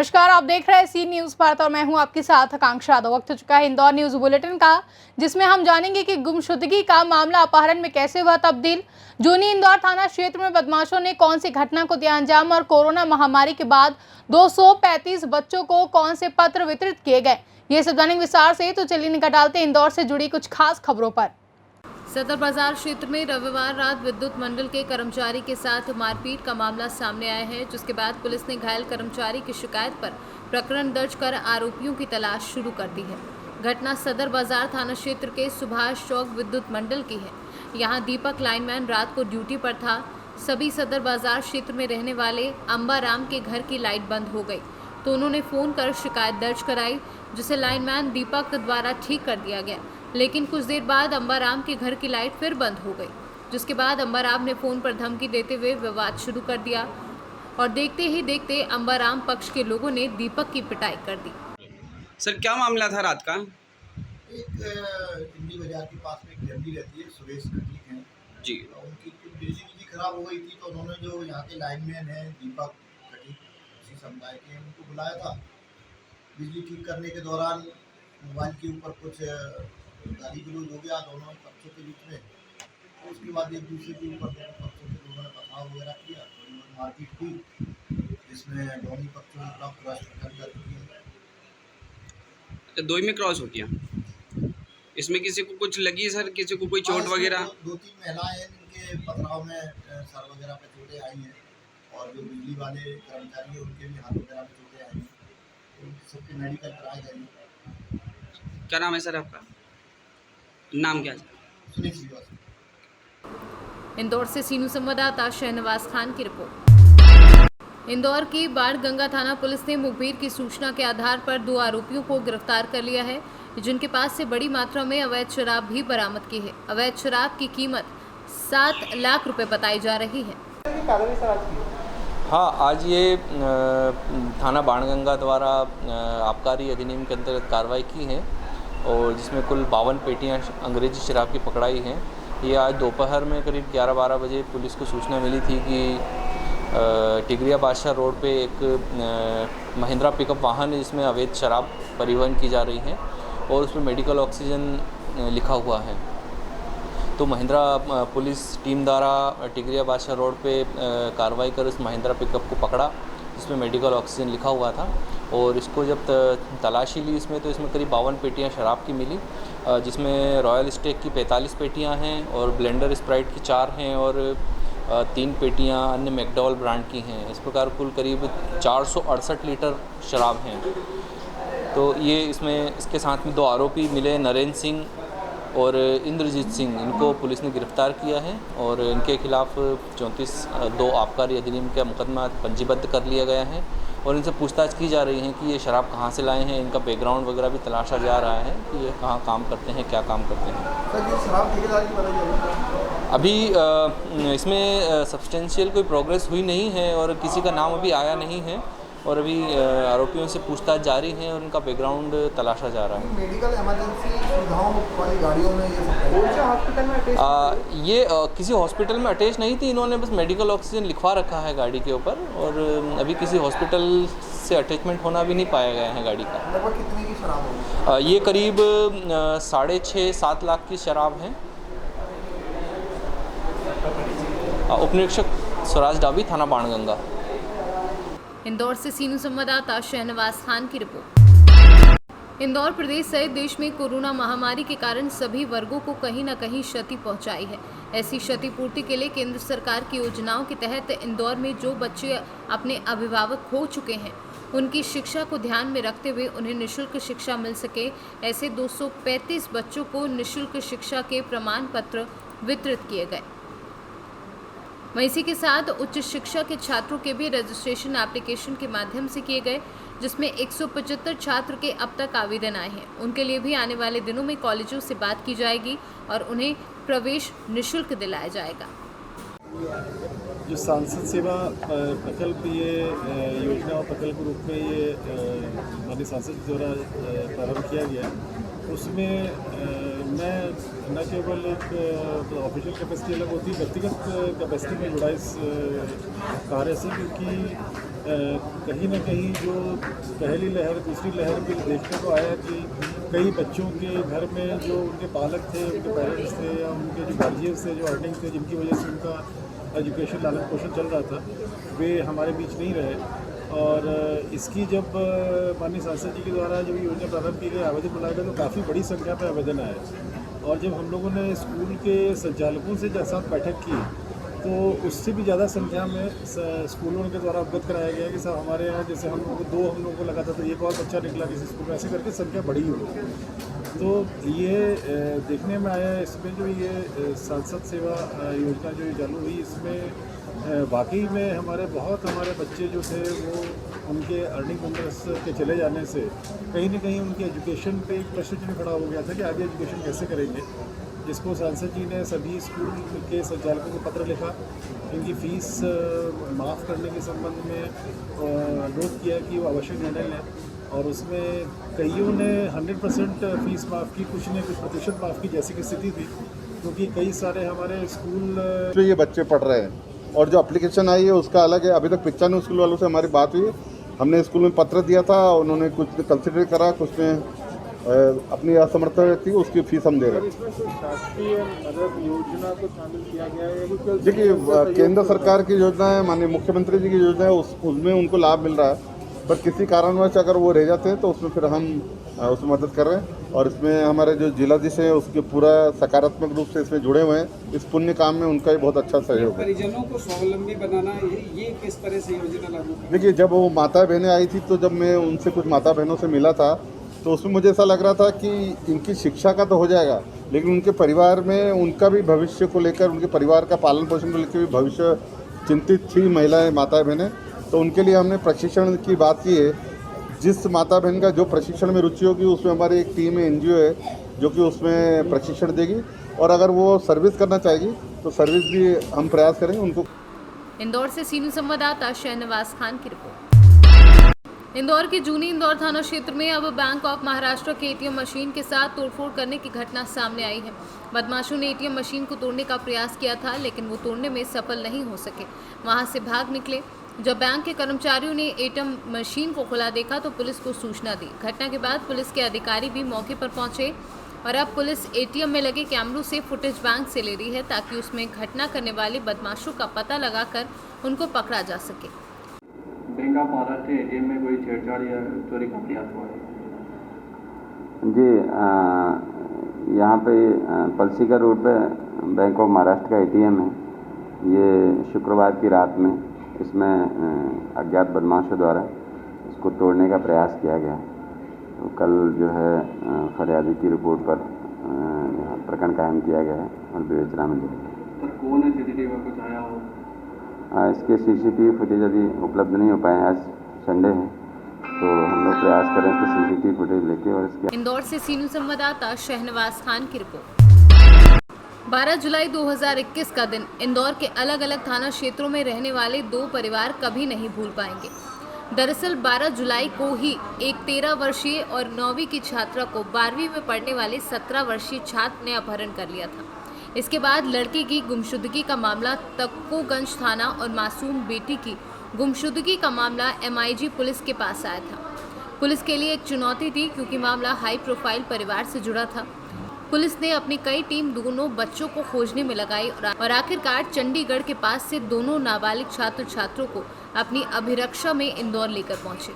नमस्कार, आप देख रहे हैं सी न्यूज़ भारत और मैं हूं आपके साथ आकांक्षा। वक्त हो चुका है इंदौर न्यूज़ बुलेटिन का, जिसमें हम जानेंगे कि गुमशुदगी का मामला अपहरण में कैसे हुआ तब्दील, जूनी इंदौर थाना क्षेत्र में बदमाशों ने कौन सी घटना को दिया अंजाम और कोरोना महामारी के बाद 235 बच्चों को कौन से पत्र वितरित किए गए, ये सब जानेंगे विस्तार से। तो चलिए निकट डालते हैं इंदौर से जुड़ी कुछ खास खबरों पर। सदर बाजार क्षेत्र में रविवार रात विद्युत मंडल के कर्मचारी के साथ मारपीट का मामला सामने आया है, जिसके बाद पुलिस ने घायल कर्मचारी की शिकायत पर प्रकरण दर्ज कर आरोपियों की तलाश शुरू कर दी है। घटना सदर बाजार थाना क्षेत्र के सुभाष चौक विद्युत मंडल की है। यहां दीपक लाइनमैन रात को ड्यूटी पर था। सभी सदर बाजार क्षेत्र में रहने वाले अंबाराम के घर की लाइट बंद हो गई, तो उन्होंने फोन कर शिकायत दर्ज कराई, जिसे लाइनमैन दीपक द्वारा ठीक कर दिया गया। लेकिन कुछ देर बाद अंबाराम के घर की लाइट फिर बंद हो गई, जिसके बाद अंबाराम ने फोन पर धमकी देते हुए विवाद शुरू कर दिया और देखते ही देखते अंबाराम पक्ष के लोगों ने दीपक की पिटाई कर दी। सर, क्या मामला था रात का? एक दिल्ली बाजार के पास में एक फैमिली रहती है, सुरेश खटी है जी। उनकी बिजली खराब हो गई थी, तो उन्होंने जो यहाँ के लाइनमैन है दीपक खटी, उसी समुदाय के, उनको बुलाया था। बिजली ठीक करने के दौरान मोबाइल के ऊपर कुछ गाली गलौज हो गया दोनों पक्षों के बीच में। तो उसके बाद एक दूसरे के ऊपर दोनों पक्षों के लोगों ने पथराव वगैरह किया, मारपीट की, जिसमें दोनों पक्षों ने क्रॉस कर दी है। दो ही में क्रॉस हो गया। इसमें किसी को कुछ लगी सर? किसी को कोई चोट वगैरह? दो तीन महिलाएं हैं जिनके पथराव में सर वगैरह पे चोटें आई हैं, और जो बिजली वाले कर्मचारी हैं उनके भी हाथ वगैरह पे चोटें आई हैं, तो उनकी सबके मेडिकल कराए गए। क्या नाम है सर आपका? नाम क्या है? सुनील श्रीवास्तव। इंदौर से सीनू संवाददाता शहनवाज खान की रिपोर्ट। इंदौर की बाणगंगा थाना पुलिस ने मुखबिर की सूचना के आधार पर 2 आरोपियों को गिरफ्तार कर लिया है, जिनके पास से बड़ी मात्रा में अवैध शराब भी बरामद की है। अवैध शराब की कीमत 7 लाख रुपए बताई जा रही है। हाँ, आज ये थाना बाणगंगा द्वारा आबकारी अधिनियम के अंतर्गत कार्रवाई की है, और जिसमें कुल 52 पेटियाँ अंग्रेजी शराब की पकड़ाई हैं। ये आज दोपहर में करीब 11-12 बजे पुलिस को सूचना मिली थी कि टिगरिया बादशाह रोड पे एक महिंद्रा पिकअप वाहन है, जिसमें अवैध शराब परिवहन की जा रही है और उसमें मेडिकल ऑक्सीजन लिखा हुआ है। तो महिंद्रा पुलिस टीम द्वारा टिगरिया बादशाह रोड पे कार्रवाई कर उस महिंद्रा पिकअप को पकड़ा, जिसमें मेडिकल ऑक्सीजन लिखा हुआ था, और इसको जब तलाशी ली इसमें, तो इसमें करीब 52 पेटियाँ शराब की मिली, जिसमेम रॉयल स्टेक की 45 पेटियाँ हैं और ब्लेंडर स्प्राइट की 4 हैं और 3 पेटियाँ अन्य मैकडॉल ब्रांड की हैं। इस प्रकार कुल करीब 468 लीटर शराब हैं। तो ये इसमें इसके साथ में 2 आरोपी मिले, नरेंद्र सिंह और इंद्रजीत सिंह, इनको पुलिस ने गिरफ्तार किया है और इनके खिलाफ 34(2) आबकारी अधिनियम का मुकदमा पंजीबद्ध कर लिया गया है, और इनसे पूछताछ की जा रही है कि ये शराब कहाँ से लाए हैं। इनका बैकग्राउंड वगैरह भी तलाशा जा रहा है कि ये कहाँ काम करते हैं, क्या काम करते हैं। सर, ये शराब ठेकेदार की बताई जा रही है? अभी इसमें सब्सटेंशियल कोई प्रोग्रेस हुई नहीं है और किसी का नाम अभी आया नहीं है, और अभी आरोपियों से पूछताछ जारी है और इनका बैकग्राउंड तलाशा जा रहा है। मेडिकल इमरजेंसी सुविधाओं वाली गाड़ियों में ये हॉस्पिटल में अटैच ये किसी हॉस्पिटल में अटैच नहीं थी, इन्होंने बस मेडिकल ऑक्सीजन लिखवा रखा है गाड़ी के ऊपर, और अभी किसी हॉस्पिटल से अटैचमेंट होना भी नहीं पाया गया है गाड़ी का। लगभग कितने की शराब होगी? ये करीब 6.5-7 लाख की शराब है। उपनिरीक्षक स्वराज डाबी, थाना बाणगंगा। इंदौर से सीनू संवाददाता शहनवाज खान की रिपोर्ट। इंदौर प्रदेश सहित देश में कोरोना महामारी के कारण सभी वर्गों को कहीं न कहीं क्षति पहुंचाई है। ऐसी क्षतिपूर्ति के लिए केंद्र सरकार की योजनाओं के तहत इंदौर में जो बच्चे अपने अभिभावक खो चुके हैं, उनकी शिक्षा को ध्यान में रखते हुए उन्हें निःशुल्क शिक्षा मिल सके, ऐसे 235 बच्चों को निःशुल्क शिक्षा के प्रमाण पत्र वितरित किए गए। वहीं इसी के साथ उच्च शिक्षा के छात्रों के भी रजिस्ट्रेशन एप्लीकेशन के माध्यम से किए गए, जिसमें 175 छात्र के अब तक आवेदन आए हैं। उनके लिए भी आने वाले दिनों में कॉलेजों से बात की जाएगी और उन्हें प्रवेश निःशुल्क दिलाया जाएगा। जो सांसद सेवा प्रकल्प, ये योजना और प्रकल्प रूप में ये माननीय सांसद द्वारा प्रारंभ किया गया, उसमें मैं न केवल एक ऑफिशियल कैपेसिटी अलग होती है, व्यक्तिगत कैपेसिटी में जुड़ा इस कार्य से, क्योंकि कहीं ना कहीं जो पहली लहर दूसरी लहर भी देखने को आया कि कई बच्चों के घर में जो उनके पालक थे, उनके पेरेंट्स थे या उनके जो गार्जियंस थे, जो अर्निंग थे, जिनकी वजह से उनका एजुकेशन लालन पोषण चल रहा था, वे हमारे बीच नहीं रहे। और इसकी जब माननीय सांसद जी के द्वारा जब ये योजना प्रारंभ की गई, आवेदन बुलाए गए, तो काफ़ी बड़ी संख्या में आवेदन आए। और जब हम लोगों ने स्कूल के संचालकों से जैसा बैठक की, तो उससे भी ज़्यादा संख्या में स्कूलों के द्वारा अवगत कराया गया कि साहब हमारे यहाँ जैसे हम लोगों को लगा था, तो एक और बच्चा निकला किसी स्कूल में, ऐसे करके संख्या बढ़ी हुई। तो ये देखने में आया, इसमें जो ये सांसद सेवा योजना जो ये चालू हुई, इसमें वाकई में हमारे बच्चे जो थे वो उनके अर्निंग मेंबर्स के चले जाने से कहीं ना कहीं उनकी एजुकेशन पे एक प्रश्न चिन्ह खड़ा हो गया था कि आगे एजुकेशन कैसे करेंगे, जिसको सांसद जी ने सभी स्कूल के संचालकों को पत्र लिखा, इनकी फ़ीस माफ़ करने के संबंध में अनुरोध किया कि वो आवश्यक निर्णय लें। और उसमें कईयों ने 100% फ़ीस माफ़ की, कुछ ने कुछ प्रतिशत माफ़ की, जैसी की स्थिति थी, क्योंकि कई सारे हमारे स्कूल ये बच्चे पढ़ रहे हैं। और जो एप्लीकेशन आई है उसका अलग है। अभी तक 95 स्कूल वालों से हमारी बात हुई, हमने स्कूल में पत्र दिया था, उन्होंने कुछ कंसिडर करा, कुछ ने अपनी असमर्थता थी, उसकी फीस हम दे रहे हैं। शासकीय मदद योजना को शामिल किया गया है? देखिए, केंद्र सरकार की योजना है, माननीय मुख्यमंत्री जी की योजना है, उसमें उनको लाभ मिल रहा है, पर किसी कारणवश अगर वो रह जाते हैं तो उसमें फिर हम उसमें मदद कर रहे हैं। और इसमें हमारे जो जिलाधीश हैं उसके पूरा सकारात्मक रूप से इसमें जुड़े हुए हैं। इस पुण्य काम में उनका भी बहुत अच्छा सहयोग है। परिजनों को स्वावलंबी बनाना, ये किस तरह से योजना लागू? देखिए, जब वो माता बहनें आई थी, तो जब मैं उनसे कुछ माता बहनों से मिला था, तो उसमें मुझे ऐसा लग रहा था कि इनकी शिक्षा का तो हो जाएगा, लेकिन उनके परिवार में उनका भी भविष्य को लेकर, उनके परिवार का पालन पोषण को लेकर भी भविष्य चिंतित थी महिलाएं, माता बहनें। तो उनके लिए हमने प्रशिक्षण की बात की है। जिस माता बहन का जो प्रशिक्षण में रुचि होगी, उसमें हमारी एक टीम है, NGO है, जो कि उसमें प्रशिक्षण देगी। और अगर वो सर्विस करना चाहेगी तो सर्विस भी हम प्रयास करेंगे उनको। इंदौर से सीनू संवाददाता शहनवाज खान की रिपोर्ट। इंदौर के जूनी इंदौर थाना क्षेत्र में अब बैंक ऑफ महाराष्ट्र के ATM मशीन के साथ तोड़फोड़ करने की घटना सामने आई है। बदमाशों ने ATM मशीन को तोड़ने का प्रयास किया था, लेकिन वो तोड़ने में सफल नहीं हो सके, वहां से भाग निकले। जब बैंक के कर्मचारियों ने ATM मशीन को खुला देखा तो पुलिस को सूचना दी। घटना के बाद पुलिस के अधिकारी भी मौके पर पहुंचे और अब पुलिस ATM में लगे कैमरों से फुटेज बैंक से ले रही है, ताकि उसमें घटना करने वाले बदमाशों का पता लगाकर उनको पकड़ा जा सके। बैंक ऑफ महाराष्ट्र ATM में कोई छेड़छाड़ या चोरी का प्रयास हुआ है? जी, यहाँ पे पलसीकर रोड पे बैंक ऑफ महाराष्ट्र का ATM है। ये शुक्रवार की रात में इसमें अज्ञात बदमाशों द्वारा इसको तोड़ने का प्रयास किया गया। तो कल जो है फरियादी की रिपोर्ट पर प्रकरण कायम किया गया है और विवेचना में लिया गया। सर, कौन है CCTV में कुछ आया हो? इसके CCTV फुटेज अभी उपलब्ध नहीं हो पाए, आज संडे है, तो हम लोग प्रयास करें इसके CCTV फुटेज लेके। और इसके इंदौर से सीनू संवाददाता शहनवाज खान की रिपोर्ट। 12 जुलाई 2021 का दिन इंदौर के अलग अलग थाना क्षेत्रों में रहने वाले 2 परिवार कभी नहीं भूल पाएंगे। दरअसल 12 जुलाई को ही एक 13 वर्षीय और 9वीं की छात्रा को 12वीं में पढ़ने वाले 17 वर्षीय छात्र ने अपहरण कर लिया था। इसके बाद लड़की की गुमशुदगी का मामला तक्कोगंज थाना और मासूम बेटी की गुमशुदगी का मामला MIG पुलिस के पास आया था। पुलिस के लिए एक चुनौती थी, क्योंकि मामला हाई प्रोफाइल परिवार से जुड़ा था। पुलिस ने अपनी कई टीम दोनों बच्चों को खोजने में लगाई और आखिरकार चंडीगढ़ के पास से दोनों नाबालिग छात्र छात्रों को अपनी अभिरक्षा में इंदौर लेकर पहुंचे।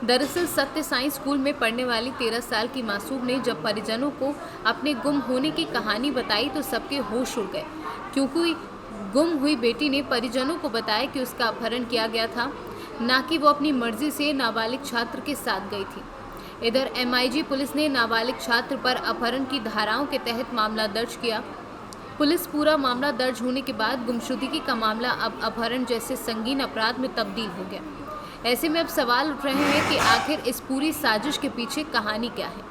दरअसल सत्य साई स्कूल में पढ़ने वाली 13 साल की मासूम ने जब परिजनों को अपने गुम होने की कहानी बताई तो सबके होश उड़ गए, क्योंकि गुम हुई बेटी ने परिजनों को बताया कि उसका अपहरण किया गया था, ना कि वो अपनी मर्जी से नाबालिग छात्र के साथ गई थी। इधर MIG पुलिस ने नाबालिग छात्र पर अपहरण की धाराओं के तहत मामला दर्ज किया। पुलिस पूरा मामला दर्ज होने के बाद गुमशुदगी का मामला अब अपहरण जैसे संगीन अपराध में तब्दील हो गया। ऐसे में अब सवाल उठ रहे हैं कि आखिर इस पूरी साजिश के पीछे कहानी क्या है।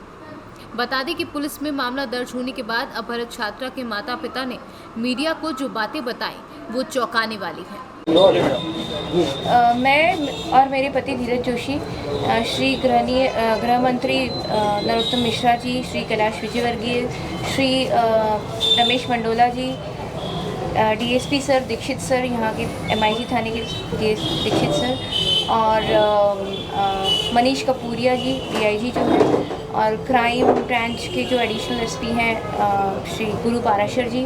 बता दें कि पुलिस में मामला दर्ज होने के बाद अपहृत छात्रा के माता पिता ने मीडिया को जो बातें बताई वो चौंकाने वाली हैं। मैं और मेरे पति धीरज जोशी, श्री गृह मंत्री नरोत्तम मिश्रा जी, श्री कैलाश विजयवर्गीय, श्री रमेश मंडोला जी, डीएसपी सर दीक्षित सर, यहाँ के MIG थाने के दीक्षित सर, और मनीष कपूरिया जी DIG जो हैं, और क्राइम ब्रांच के जो एडिशनल SP हैं श्री गुरु पाराशर जी,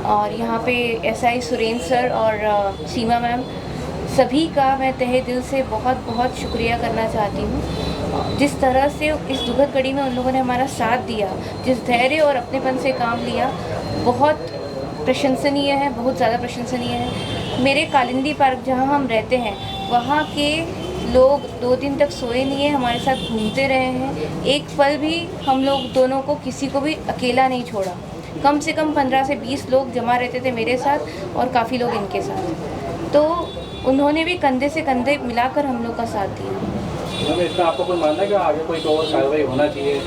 और यहाँ पे SI सुरेंद्र सर और सीमा मैम, सभी का मैं तहे दिल से बहुत बहुत शुक्रिया करना चाहती हूँ। जिस तरह से इस दुखद घड़ी में उन लोगों ने हमारा साथ दिया, जिस धैर्य और अपनेपन से काम लिया, बहुत प्रशंसनीय है, बहुत ज़्यादा प्रशंसनीय है। मेरे कालिंदी पार्क जहाँ हम रहते हैं, वहाँ के लोग 2 दिन तक सोए नहीं हैं, हमारे साथ घूमते रहे हैं। एक पल भी हम लोग दोनों को, किसी को भी अकेला नहीं छोड़ा। कम से कम 15 से 20 लोग जमा रहते थे मेरे साथ और काफ़ी लोग इनके साथ, तो उन्होंने भी कंधे से कंधे मिलाकर हम लोग का साथ दिया। इसमें आपको कोई मानना है कि आगे कोई और कार्रवाई होना चाहिए?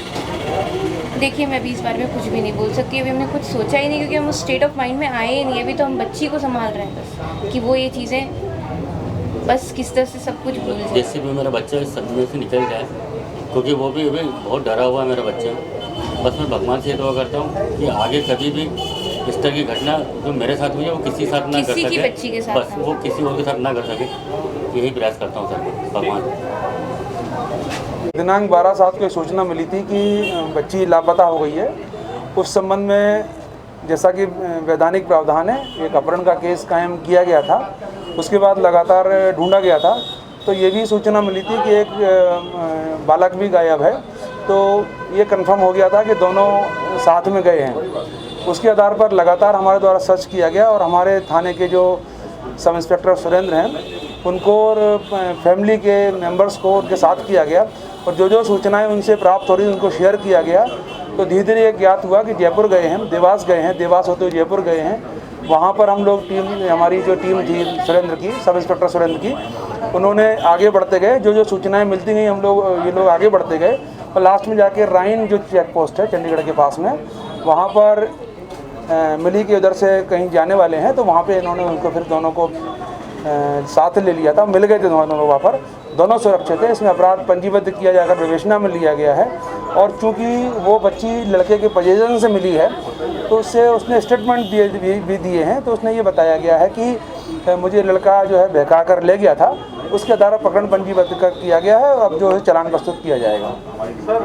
देखिए, मैं अभी इस बारे में कुछ भी नहीं बोल सकती। अभी हमने कुछ सोचा ही नहीं, क्योंकि हम उस स्टेट ऑफ माइंड में आए ही नहीं। अभी तो हम बच्ची को संभाल रहे हैं बस, कि वो ये चीज़ें बस किस तरह से सब कुछ भूल जाए। जैसे भी मेरा बच्चा इस सदमे से निकल जाए, क्योंकि वो भी बहुत डरा हुआ है मेरा बच्चा। बस मैं भगवान से दुआ करता हूँ कि आगे कभी भी इस तरह की घटना जो मेरे साथ हुई है वो किसी साथ ना कर सके, किसी की बच्ची के साथ, बस वो किसी और के साथ ना कर सके, यही प्रयास करता हूँ सर भगवान। दिनांक 12/7 को सूचना मिली थी कि बच्ची लापता हो गई है। उस संबंध में जैसा कि वैधानिक प्रावधान है, एक अपहरण का केस कायम किया गया था। उसके बाद लगातार ढूंढा गया था, तो ये भी सूचना मिली थी कि एक बालक भी गायब है। तो ये कंफर्म हो गया था कि दोनों साथ में गए हैं। उसके आधार पर लगातार हमारे द्वारा सर्च किया गया और हमारे थाने के जो सब इंस्पेक्टर सुरेंद्र हैं उनको और फैमिली के मेंबर्स को उनके साथ किया गया, और जो सूचनाएं उनसे प्राप्त हो रही उनको शेयर किया गया। तो धीरे धीरे ये ज्ञात हुआ कि जयपुर गए हैं, देवास गए हैं, देवास होते हुए जयपुर गए हैं। वहाँ पर हम लोग हमारी जो टीम थी सुरेंद्र की, सब इंस्पेक्टर सुरेंद्र की, उन्होंने आगे बढ़ते गए। जो सूचनाएं मिलती गई ये लोग आगे बढ़ते गए, और लास्ट में जाके राइन जो चेक पोस्ट है चंडीगढ़ के पास में, वहाँ पर मिली कि उधर से कहीं जाने वाले हैं। तो वहाँ पे इन्होंने उनको फिर दोनों को साथ ले लिया था, मिल गए थे दोनों वहाँ पर, दोनों सुरक्षित है। इसमें अपराध पंजीबद्ध किया जाकर विवेचना में लिया गया है। और चूँकि वो बच्ची लड़के के पोजीशन से मिली है, तो उससे उसने स्टेटमेंट भी दिए हैं। तो उसने ये बताया गया है कि मुझे लड़का जो है बहका कर ले गया था, उसके आधार पर प्रकरण पंजीबद्ध किया गया है। अब जो है चालान प्रस्तुत किया जाएगा। सर,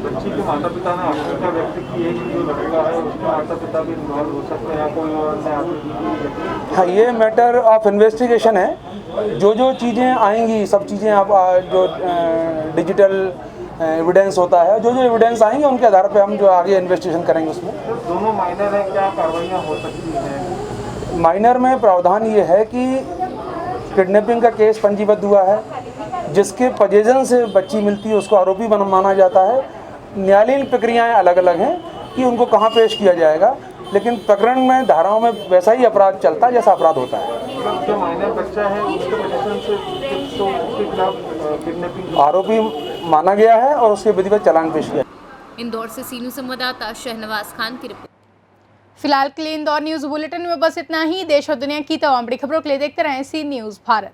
बच्ची के माता पिता ने आशंका व्यक्त की है कि जो लड़का है उसके माता पिता भी इन्वॉल्व हो सकते हैं, कोई और। हाँ, ये मैटर ऑफ इन्वेस्टिगेशन है। जो चीज़ें आएंगी, सब चीज़ें आप जो डिजिटल एविडेंस होता है, जो एविडेंस आएंगे उनके आधार पे हम जो आगे इन्वेस्टिगेशन करेंगे। उसमें दोनों माइनर है, क्या कार्रवाइयाँ हो सकती हैं? माइनर में प्रावधान ये है कि किडनैपिंग का केस पंजीबद्ध हुआ है, जिसके पोजीशन से बच्ची मिलती है उसको आरोपी माना जाता है। न्यायालयीन प्रक्रियाएं अलग अलग हैं कि उनको कहाँ पेश किया जाएगा, लेकिन प्रकरण में धाराओं में वैसा ही अपराध चलता है जैसा अपराध होता है। जो माइनर बच्चा है उसके पोजीशन से तो उसके खिलाफ किडनैपिंग आरोपी माना गया है और उसके विधिवत चालान पेश किया। इंदौर से सीनू संवाददाता शहनवाज खान की रिपोर्ट। फिलहाल के लिए इंदौर न्यूज बुलेटिन में बस इतना ही। देश और दुनिया की तमाम बड़ी खबरों के लिए देखते रहें सी न्यूज भारत।